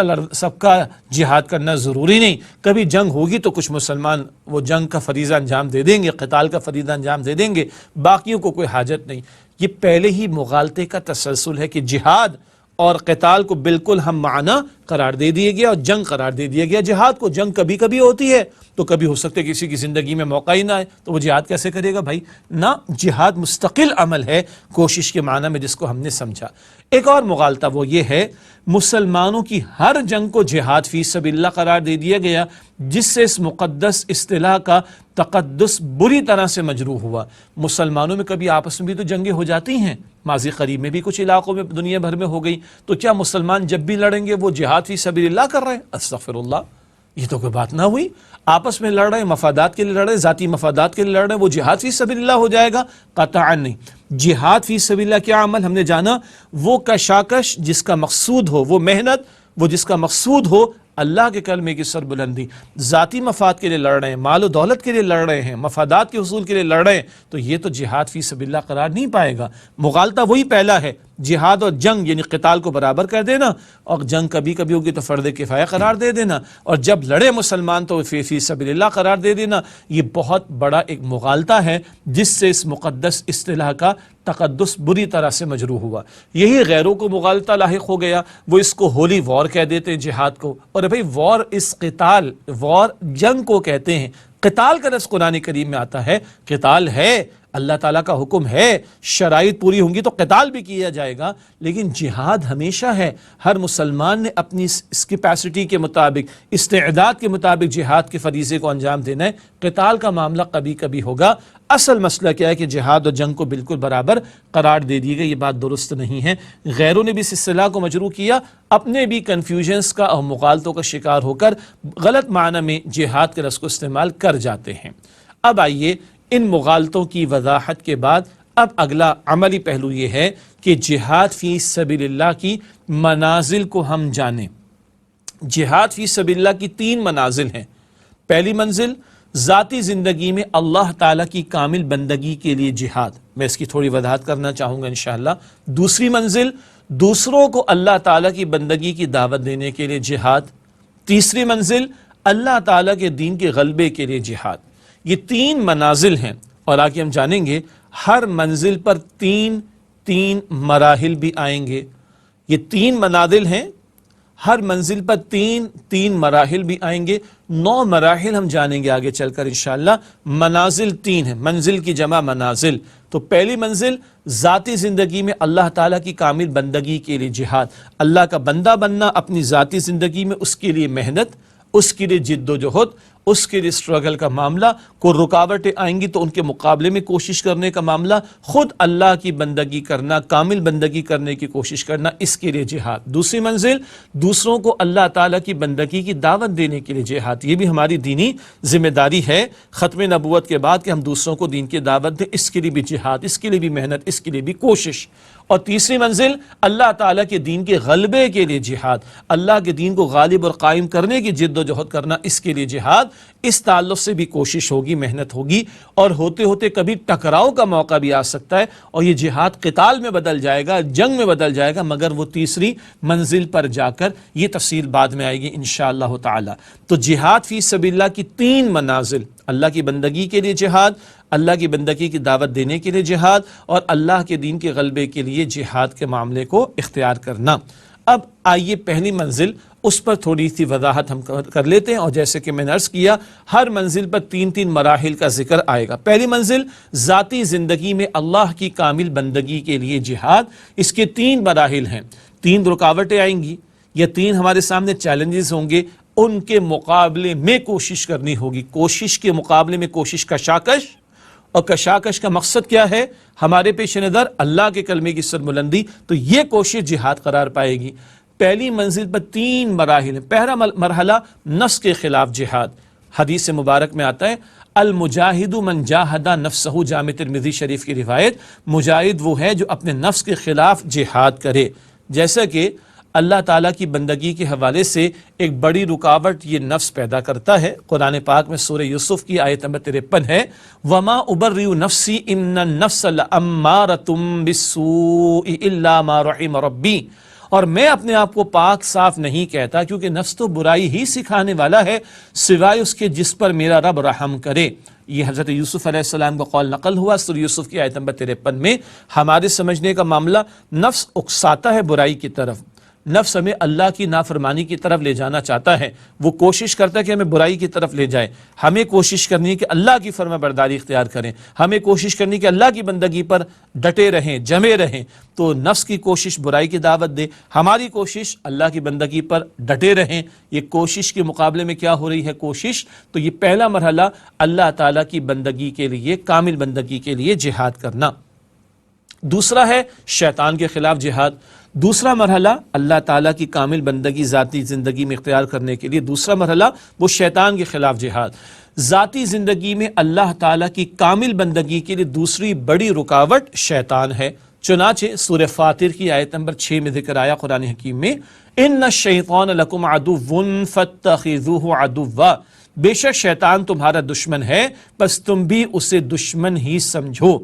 کا جہاد کرنا ضروری نہیں۔ کبھی جنگ ہوگی تو کچھ مسلمان وہ جنگ کا فریضہ انجام دے دیں گے، قتال کا فریضہ انجام دے دیں گے، باقیوں کو کوئی حاجت نہیں۔ یہ پہلے ہی مغالطے کا تسلسل ہے کہ جہاد اور قتال کو بالکل ہم معنی قرار دے دیا گیا اور جنگ قرار دے دیا گیا۔ جہاد کو جنگ کبھی کبھی ہوتی ہے تو کبھی ہو سکتا ہے کسی کی زندگی میں موقع ہی نہ آئے تو وہ جہاد کیسے کرے گا بھائی؟ نہ، جہاد مستقل عمل ہے کوشش کے معنی میں، جس کو ہم نے سمجھا۔ ایک اور مغالطہ وہ یہ ہے، مسلمانوں کی ہر جنگ کو جہاد فی سبیل اللہ قرار دے دیا گیا، جس سے اس مقدس اصطلاح کا تقدس بری طرح سے مجروح ہوا۔ مسلمانوں میں کبھی آپس میں بھی تو جنگیں ہو جاتی ہیں، ماضی قریب میں بھی کچھ علاقوں میں دنیا بھر میں ہو گئی، تو کیا مسلمان جب بھی لڑیں گے وہ جہاد فی سبیل اللہ کر رہے ہیں؟ استغفر اللہ، یہ تو کوئی بات نہ ہوئی۔ آپس میں لڑ رہے ہیں، مفادات کے لیے لڑ رہے ہیں، ذاتی مفادات کے لیے لڑ رہے ہیں، وہ جہاد فی سبیل اللہ ہو جائے گا؟ قطعا نہیں۔ جہاد فی سبیل اللہ کیا عمل ہم نے جانا؟ وہ کشاکش جس کا مقصود ہو، وہ محنت وہ جس کا مقصود ہو اللہ کے کلمے کی سربلندی۔ ذاتی مفاد کے لیے لڑ رہے ہیں، مال و دولت کے لیے لڑ رہے ہیں، مفادات کے حصول کے لیے لڑ رہے ہیں، تو یہ تو جہاد فی سبیل اللہ قرار نہیں پائے گا۔ مغالطہ وہی پہلا ہے، جہاد اور جنگ یعنی قتال کو برابر کر دینا، اور جنگ کبھی کبھی ہوگی تو فرض کفایہ قرار دے دینا، اور جب لڑے مسلمان تو فی سبیل اللہ قرار دے دینا۔ یہ بہت بڑا ایک مغالطہ ہے جس سے اس مقدس اصطلاح کا تقدس بری طرح سے مجروح ہوا۔ یہی غیروں کو مغالطہ لاحق ہو گیا، وہ اس کو ہولی وار کہہ دیتے ہیں جہاد کو، اور بھئی وار اس قتال، وار جنگ کو کہتے ہیں۔ قتال کا لفظ قرآن کریم میں آتا ہے، قتال ہے، اللہ تعالیٰ کا حکم ہے، شرائط پوری ہوں گی تو قتال بھی کیا جائے گا، لیکن جہاد ہمیشہ ہے۔ ہر مسلمان نے اپنی اس کیپیسٹی کے مطابق، استعداد کے مطابق جہاد کے فریضے کو انجام دینا ہے۔ قتال کا معاملہ کبھی کبھی ہوگا۔ اصل مسئلہ کیا ہے کہ جہاد اور جنگ کو بالکل برابر قرار دے دی گئی، یہ بات درست نہیں ہے۔ غیروں نے بھی اس اصطلاح کو مجروح کیا، اپنے بھی کنفیوژنس کا اور مغالطوں کا شکار ہو کر غلط معنی میں جہاد کے لفظ کو استعمال کر جاتے ہیں۔ اب آئیے ان مغالطوں کی وضاحت کے بعد اب اگلا عملی پہلو یہ ہے کہ جہاد فی سبیل اللہ کی منازل کو ہم جانیں۔ جہاد فی سبیل اللہ کی 3 منازل ہیں۔ پہلی منزل ذاتی زندگی میں اللہ تعالیٰ کی کامل بندگی کے لیے جہاد، میں اس کی تھوڑی وضاحت کرنا چاہوں گا انشاءاللہ۔ دوسری منزل دوسروں کو اللہ تعالیٰ کی بندگی کی دعوت دینے کے لیے جہاد، تیسری منزل اللہ تعالیٰ کے دین کے غلبے کے لیے جہاد۔ یہ تین منازل ہیں، اور آگے ہم جانیں گے ہر منزل پر تین مراحل بھی آئیں گے۔ یہ تین منازل ہیں، ہر منزل پر تین مراحل بھی آئیں گے۔ 9 مراحل ہم جانیں گے آگے چل کر انشاءاللہ۔ منازل 3 ہیں، منزل کی جمع منازل۔ تو پہلی منزل ذاتی زندگی میں اللہ تعالیٰ کی کامل بندگی کے لیے جہاد، اللہ کا بندہ بننا، اپنی ذاتی زندگی میں اس کے لیے محنت، اس کے لیے جد و جہد، اس کے لیے اسٹرگل کا معاملہ۔ کوئی رکاوٹیں آئیں گی تو ان کے مقابلے میں کوشش کرنے کا معاملہ، خود اللہ کی بندگی کرنا، کامل بندگی کرنے کی کوشش کرنا، اس کے لیے جہاد۔ دوسری منزل دوسروں کو اللہ تعالیٰ کی بندگی کی دعوت دینے کے لیے جہاد، یہ بھی ہماری دینی ذمہ داری ہے ختم نبوت کے بعد کہ ہم دوسروں کو دین کی دعوت دیں، اس کے لیے بھی جہاد، اس کے لیے بھی محنت، اس کے لیے بھی کوشش۔ اور تیسری منزل اللہ تعالیٰ کے دین کے غلبے کے لیے جہاد، اللہ کے دین کو غالب اور قائم کرنے کی جد و جہد کرنا، اس کے لیے جہاد۔ اس تعلق سے بھی کوشش ہوگی، محنت ہوگی، اور ہوتے ہوتے کبھی ٹکراؤ کا موقع بھی آ سکتا ہے اور یہ جہاد قتال میں بدل جائے گا، جنگ میں بدل جائے گا، مگر وہ تیسری منزل پر جا کر یہ تفصیل بعد میں آئے گی انشاءاللہ تعالی۔ تو جہاد فی سبیل اللہ کی 3 منازل، اللہ کی بندگی کے لیے جہاد، اللہ کی بندگی کی دعوت دینے کے لیے جہاد، اور اللہ کے دین کے غلبے کے لیے جہاد کے معاملے کو اختیار کرنا۔ اب آئیے پہلی منزل، اس پر تھوڑی سی وضاحت ہم کر لیتے ہیں، اور جیسے کہ میں نے عرض کیا ہر منزل پر 3 مراحل کا ذکر آئے گا۔ پہلی منزل ذاتی زندگی میں اللہ کی کامل بندگی کے لیے جہاد، اس کے 3 مراحل ہیں، 3 رکاوٹیں آئیں گی، یا 3 ہمارے سامنے چیلنجز ہوں گے، ان کے مقابلے میں کوشش کرنی ہوگی۔ کوشش کے مقابلے میں کوشش کشاکش، اور کشاکش کا مقصد کیا ہے؟ ہمارے پیش نظر اللہ کے کلمے کی سربلندی، تو یہ کوشش جہاد قرار پائے گی۔ پہلی منزل پر 3 مراحل ہیں۔ پہلا مرحلہ نفس کے خلاف جہاد، حدیث مبارک میں آتا ہے المجاہد من جاہد نفسہ، جامع ترمذی شریف کی روایت، مجاہد وہ ہے جو اپنے نفس کے خلاف جہاد کرے۔ جیسا کہ اللہ تعالیٰ کی بندگی کے حوالے سے ایک بڑی رکاوٹ یہ نفس پیدا کرتا ہے۔ قرآن پاک میں سورہ یوسف کی آیت نمبر 53 ہے وَمَا أُبَرِّئُ نَفْسِي إِنَّ النَّفْسَ لَأَمَّارَةٌ بِالسُّوءِ إِلَّا مَا رَحِمَ رَبِّي، اور میں اپنے آپ کو پاک صاف نہیں کہتا کیونکہ نفس تو برائی ہی سکھانے والا ہے سوائے اس کے جس پر میرا رب رحم کرے۔ یہ حضرت یوسف علیہ السلام کا قول نقل ہوا سورہ یوسف کی آیت نمبر 53 میں۔ ہمارے سمجھنے کا معاملہ، نفس اکساتا ہے برائی کی طرف، نفس ہمیں اللہ کی نافرمانی کی طرف لے جانا چاہتا ہے، وہ کوشش کرتا ہے کہ ہمیں برائی کی طرف لے جائے۔ ہمیں کوشش کرنی ہے کہ اللہ کی فرما برداری اختیار کریں، ہمیں کوشش کرنی ہے کہ اللہ کی بندگی پر ڈٹے رہیں، جمے رہیں۔ تو نفس کی کوشش برائی کی دعوت دے، ہماری کوشش اللہ کی بندگی پر ڈٹے رہیں۔ یہ کوشش کے مقابلے میں کیا ہو رہی ہے؟ کوشش۔ تو یہ پہلا مرحلہ اللہ تعالیٰ کی بندگی کے لیے، کامل بندگی کے لیے جہاد کرنا۔ دوسرا ہے شیطان کے خلاف جہاد۔ دوسرا مرحلہ اللہ تعالیٰ کی کامل بندگی ذاتی زندگی میں اختیار کرنے کے لیے دوسرا مرحلہ وہ شیطان کے خلاف جہاد۔ ذاتی زندگی میں اللہ تعالیٰ کی کامل بندگی کے لیے دوسری بڑی رکاوٹ شیطان ہے۔ چنانچہ سورہ فاطر کی آیت نمبر 6 میں ذکر آیا قرآن حکیم میں ان الشیطان لکم عدو فاتخذوہ عدوا، بے شک شیطان تمہارا دشمن ہے بس تم بھی اسے دشمن ہی سمجھو۔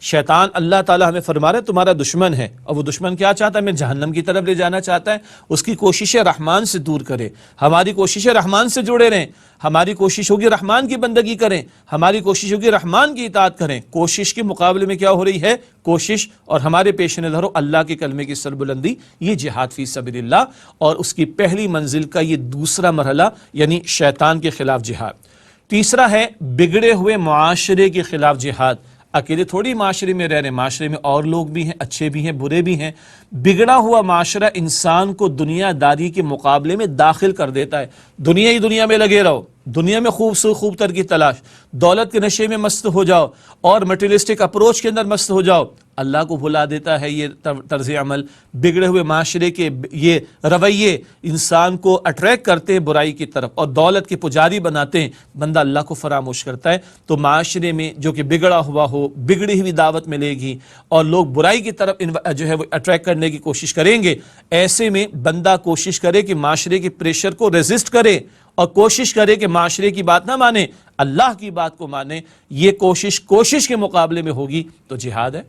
شیطان اللہ تعالیٰ ہمیں فرما رہا ہے تمہارا دشمن ہے، اور وہ دشمن کیا چاہتا ہے؟ ہمیں جہنم کی طرف لے جانا چاہتا ہے۔ اس کی کوششیں رحمان سے دور کرے، ہماری کوششیں رحمان سے جڑے رہیں، ہماری کوشش ہوگی رحمان کی بندگی کریں، ہماری کوشش ہوگی رحمان کی اطاعت کریں۔ کوشش کے مقابلے میں کیا ہو رہی ہے؟ کوشش، اور ہمارے پیش نظر ہو اللہ کے کلمے کی سربلندی، یہ جہاد فی سبیل اللہ، اور اس کی پہلی منزل کا یہ دوسرا مرحلہ یعنی شیطان کے خلاف جہاد۔ تیسرا ہے بگڑے ہوئے معاشرے کے خلاف جہاد۔ اکیلے تھوڑی معاشرے میں رہ رہے ہیں، معاشرے میں اور لوگ بھی ہیں، اچھے بھی ہیں، برے بھی ہیں۔ بگڑا ہوا معاشرہ انسان کو دنیا داری کے مقابلے میں داخل کر دیتا ہے۔ دنیا ہی دنیا میں لگے رہو، دنیا میں خوب تر کی تلاش، دولت کے نشے میں مست ہو جاؤ اور مٹیریلسٹک اپروچ کے اندر مست ہو جاؤ، اللہ کو بھلا دیتا ہے۔ یہ طرز عمل، بگڑے ہوئے معاشرے کے یہ رویے انسان کو اٹریکٹ کرتے ہیں برائی کی طرف اور دولت کے پجاری بناتے ہیں، بندہ اللہ کو فراموش کرتا ہے۔ تو معاشرے میں جو کہ بگڑا ہوا ہو، بگڑی ہوئی دعوت ملے گی اور لوگ برائی کی طرف جو ہے وہ اٹریکٹ کرنے کی کوشش کریں گے۔ ایسے میں بندہ کوشش کرے کہ معاشرے کے پریشر کو ریزسٹ کرے اور کوشش کرے کہ معاشرے کی بات نہ مانے، اللہ کی بات کو مانے۔ یہ کوشش کے مقابلے میں ہوگی تو جہاد ہے۔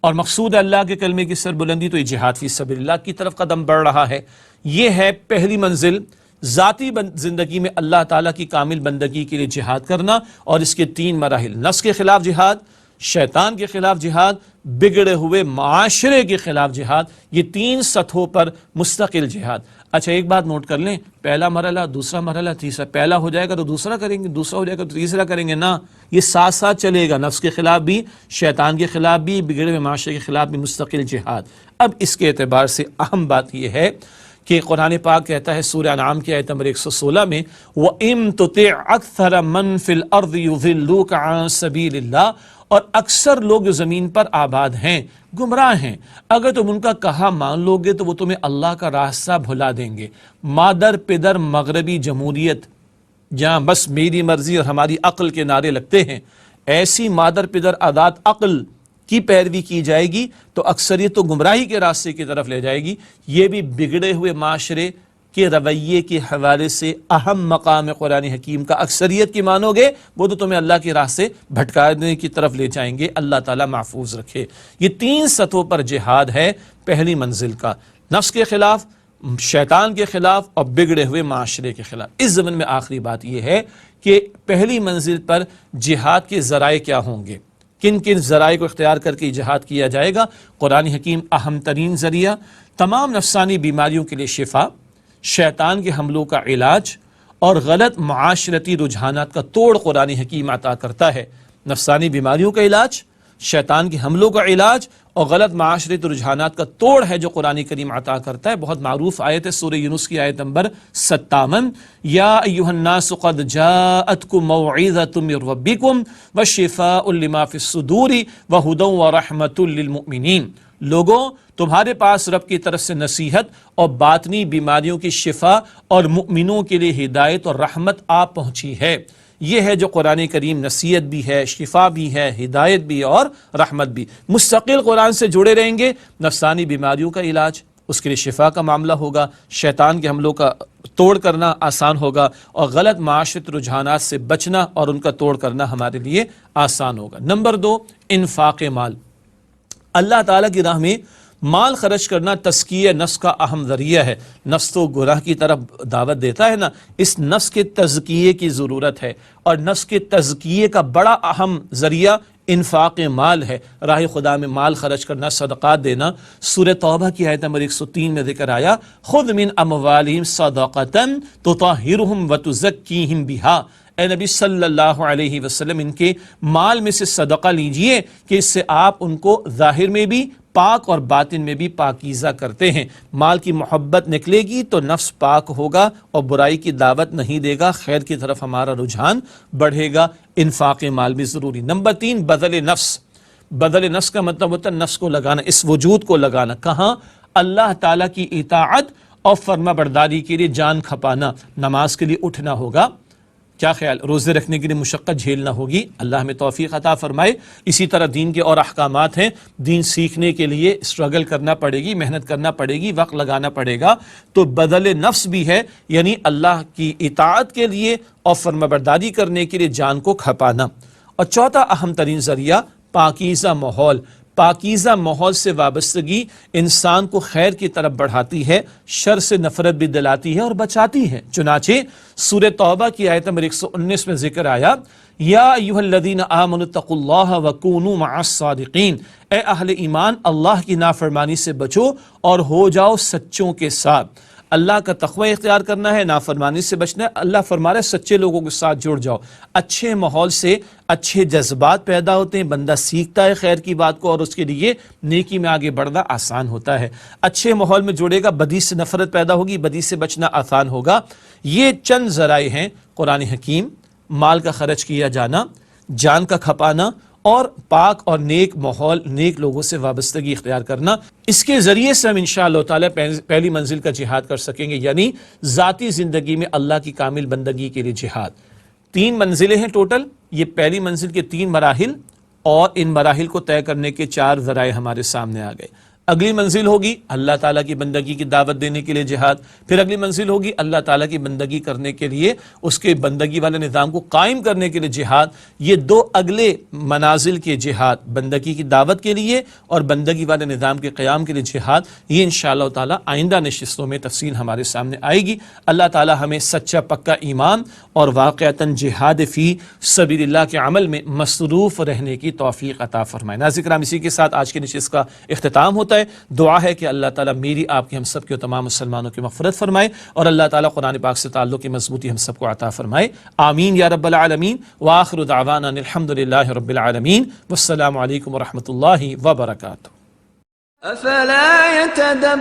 اور مقصود اللہ کے کلمے کی سربلندی، تو یہ جہاد فی سبیل اللہ کی طرف قدم بڑھ رہا ہے۔ یہ ہے پہلی منزل، ذاتی زندگی میں اللہ تعالیٰ کی کامل بندگی کے لیے جہاد کرنا، اور اس کے 3 مراحل: نفس کے خلاف جہاد، شیطان کے خلاف جہاد، بگڑے ہوئے معاشرے کے خلاف جہاد، یہ 3 سطحوں پر مستقل جہاد۔ اچھا ایک بات نوٹ کر لیں، پہلا مرحلہ، دوسرا مرحلہ، تیسرا، پہلا ہو جائے گا تو دوسرا کریں گے، دوسرا ہو جائے گا تو تیسرا کریں گے، نہ، یہ ساتھ ساتھ چلے گا، نفس کے خلاف بھی، شیطان کے خلاف بھی، بگڑے ہوئے معاشرے کے خلاف بھی مستقل جہاد۔ اب اس کے اعتبار سے اہم بات یہ ہے کہ قرآن پاک کہتا ہے سورہ انعام کی آیت نمبر 116 میں وَإِن تُطِعْ أَكْثَرَ مَن فِي الْأَرْضِ يُضِلُّوكَ عَن سَبِيلِ اللَّهِ، اور اکثر لوگ جو زمین پر آباد ہیں گمراہ ہیں، اگر تم ان کا کہا مان لو گے تو وہ تمہیں اللہ کا راستہ بھلا دیں گے۔ مادر پدر مغربی جمہوریت، جہاں بس میری مرضی اور ہماری عقل کے نعرے لگتے ہیں، ایسی مادر پدر عادات عقل کی پیروی کی جائے گی تو اکثریت تو گمراہی کے راستے کی طرف لے جائے گی۔ یہ بھی بگڑے ہوئے معاشرے کے رویے کے حوالے سے اہم مقام قرآن حکیم کا، اکثریت کی مانو گے وہ تو تمہیں اللہ کے راہ سے بھٹکانے کی طرف لے جائیں گے، اللہ تعالیٰ محفوظ رکھے۔ یہ 3 سطحوں پر جہاد ہے پہلی منزل کا، نفس کے خلاف، شیطان کے خلاف اور بگڑے ہوئے معاشرے کے خلاف۔ اس ضمن میں آخری بات یہ ہے کہ پہلی منزل پر جہاد کے ذرائع کیا ہوں گے، کن کن ذرائع کو اختیار کر کے جہاد کیا جائے گا۔ قرآن حکیم اہم ترین ذریعہ، تمام نفسانی بیماریوں کے لیے شفا، شیطان کے حملوں کا علاج اور غلط معاشرتی رجحانات کا توڑ قرآن حکیم عطا کرتا ہے۔ نفسانی بیماریوں کا علاج، شیطان کے حملوں کا علاج اور غلط معاشرتی رجحانات کا توڑ ہے جو قرآن کریم عطا کرتا ہے۔ بہت معروف آیت ہے سورہ یونس کی آیت نمبر 57، یا ایھا الناس قد جاءتکم موعظۃ من ربکم وشفاء لما فی الصدور وہدی ورحمۃ للمؤمنین۔ لوگوں، تمہارے پاس رب کی طرف سے نصیحت اور باطنی بیماریوں کی شفا اور مؤمنوں کے لیے ہدایت اور رحمت آپ پہنچی ہے۔ یہ ہے جو قرآن کریم نصیحت بھی ہے، شفا بھی ہے، ہدایت بھی اور رحمت بھی۔ مستقل قرآن سے جڑے رہیں گے، نفسانی بیماریوں کا علاج، اس کے لیے شفا کا معاملہ ہوگا، شیطان کے حملوں کا توڑ کرنا آسان ہوگا، اور غلط معاشرت رجحانات سے بچنا اور ان کا توڑ کرنا ہمارے لیے آسان ہوگا۔ نمبر 2، انفاق مال۔ اللہ تعالیٰ کی راہ میں مال خرچ کرنا تزکیہ نفس کا اہم ذریعہ ہے۔ نفس تو گناہ کی طرف دعوت دیتا ہے نا، اس نفس کے تزکیے کی ضرورت ہے، اور نفس کے تزکیے کا بڑا اہم ذریعہ انفاق مال ہے، راہ خدا میں مال خرچ کرنا، صدقات دینا۔ سورہ توبہ کی آیت نمبر 103 میں ذکر آیا خذ من اموالہم صدقۃ تطہرہم وتزکیہم بہا، اے نبی صلی اللہ علیہ وسلم ان کے مال میں سے صدقہ لیجئے کہ اس سے آپ ان کو ظاہر میں بھی پاک اور باطن میں بھی پاکیزہ کرتے ہیں۔ مال کی محبت نکلے گی تو نفس پاک ہوگا اور برائی کی دعوت نہیں دے گا، خیر کی طرف ہمارا رجحان بڑھے گا۔ انفاق مال بھی ضروری۔ نمبر 3، بذل نفس۔ بذل نفس کا مطلب ہوتا ہے نفس کو لگانا، اس وجود کو لگانا، کہاں؟ اللہ تعالیٰ کی اطاعت اور فرما برداری کے لیے جان کھپانا۔ نماز کے لیے اٹھنا ہوگا، کیا خیال؟ روزے رکھنے کے لیے مشقت جھیلنا ہوگی، اللہ ہمیں توفیق عطا فرمائے۔ اسی طرح دین کے اور احکامات ہیں، دین سیکھنے کے لیے اسٹرگل کرنا پڑے گی، محنت کرنا پڑے گی، وقت لگانا پڑے گا۔ تو بذل نفس بھی ہے، یعنی اللہ کی اطاعت کے لیے اور فرمانبرداری کرنے کے لیے جان کو کھپانا۔ اور چوتھا اہم ترین ذریعہ پاکیزہ ماحول۔ پاکیزہ ماحول سے وابستگی انسان کو خیر کی طرف بڑھاتی ہے، شر سے نفرت بھی دلاتی ہے اور بچاتی ہے۔ چنانچہ سورہ توبہ کی آیت نمبر 119 میں ذکر آیا یا ایھا الذین آمنوا اتقوا اللہ وکونوا مع الصادقین، اے اہل ایمان اللہ کی نافرمانی سے بچو اور ہو جاؤ سچوں کے ساتھ۔ اللہ کا تقوی اختیار کرنا ہے، نافرمانی سے بچنا ہے۔ اللہ فرما رہا ہے سچے لوگوں کے ساتھ جڑ جاؤ۔ اچھے ماحول سے اچھے جذبات پیدا ہوتے ہیں، بندہ سیکھتا ہے خیر کی بات کو اور اس کے لیے نیکی میں آگے بڑھنا آسان ہوتا ہے۔ اچھے ماحول میں جڑے گا، بدی سے نفرت پیدا ہوگی، بدی سے بچنا آسان ہوگا۔ یہ چند ذرائع ہیں قرآن حکیم، مال کا خرچ کیا جانا، جان کا کھپانا اور پاک اور نیک ماحول، نیک لوگوں سے وابستگی اختیار کرنا۔ اس کے ذریعے سے ہم انشاءاللہ تعالی پہلی منزل کا جہاد کر سکیں گے، یعنی ذاتی زندگی میں اللہ کی کامل بندگی کے لیے جہاد۔ 3 منزلیں ہیں ٹوٹل، یہ پہلی منزل کے 3 مراحل، اور ان مراحل کو طے کرنے کے 4 ذرائع ہمارے سامنے آ گئے۔ اگلی منزل ہوگی اللہ تعالیٰ کی بندگی کی دعوت دینے کے لیے جہاد، پھر اگلی منزل ہوگی اللہ تعالیٰ کی بندگی کرنے کے لیے اس کے بندگی والے نظام کو قائم کرنے کے لیے جہاد۔ یہ دو اگلے منازل کے جہاد، بندگی کی دعوت کے لیے اور بندگی والے نظام کے قیام کے لیے جہاد، یہ انشاءاللہ تعالیٰ آئندہ نشستوں میں تفصیل ہمارے سامنے آئے گی۔ اللہ تعالیٰ ہمیں سچا پکا ایمان اور واقعتاً جہاد فی سبیل اللہ کے عمل میں مصروف رہنے کی توفیق عطا فرمائے۔ ناظرین کرام، اسی کے ساتھ آج کی نشست کا اختتام ہوتا ہے۔ دعا ہے کہ اللہ تعالیٰ میری، آپ کی، ہم سب کے اور تمام مسلمانوں کی مغفرت فرمائے اور اللہ تعالیٰ قرآن پاک سے تعلق کی مضبوطی ہم سب کو عطا فرمائے، آمین یا رب العالمین۔ وآخر دعوانا الحمدللہ رب العالمین، والسلام علیکم ورحمۃ اللہ وبرکاتہ۔ أفلا يتدبرون